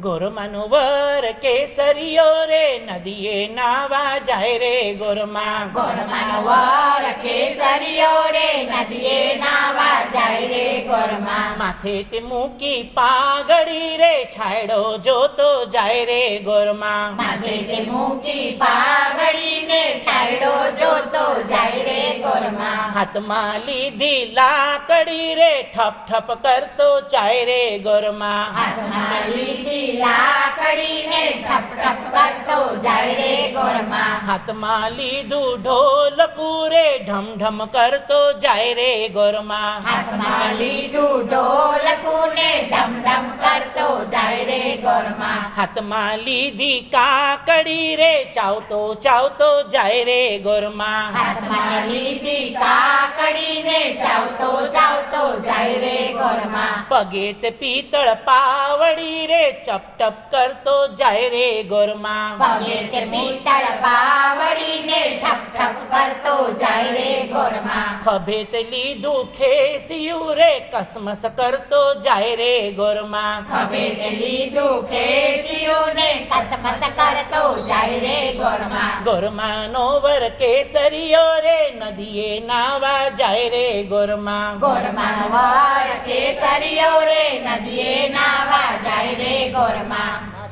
ગોરમાનો વર કેસરિયો રે નદીએ નાવા જાય રે ગોરમા. ગોરમાનો વર કેસરિયો રે નદીએ નાવા જાય રે ગોરમા. માથે તે મૂકી પાઘડી રે છાયડો જોતો જાય રે ગોરમા. માથે તે મૂકી પાઘડીને છાયડો જોતો જાય રે ગોરમા. હાથમાં લીધી લાકડી રે ઠપ ઠપ કરતો જાય રે ગોરમા. હાથમાં લીધી લાકડીને ઠપ ઠપ કરતો જાય રે ગોરમા. હાથમાં લીધું ઢોલકું રે ઢમ ઢમ કરતો જાય રે ગોરમા. હાથમાં લીધું ઢોલકુને ઢમ ઢમ કરતો જાય રે ગોરમા. હાથમાં લીધી કાકડી રે ચાવતો ચાવતો જાય રે ગોરમા. હાથમાં લીધી કાકડીને ચાવતો ચાવતો જાય રે ગોરમા. પગે તે પિત્તળ પાવડી રે ચપ ટપ કરતો જાય રે ગોરમા. પગે તે પિત્તળ પાવડીને ઠપ ઠપ કરતો જાય રે ગોરમા. ખભે તે લીધું ખેસિયું રે કસમસ કરતો જાય રે ગોરમા. ખભે તે લીધું ખેસિયુંને કસમસ કરતો જાય રે ગોરમા. ગોરમાનો વર કેસરિયો રે નદીએ નાવા જાય રે ગોરમા. ગોરમાનો વર કેસરિયો રે નદીએ નાવા જાય રે ગોરમા.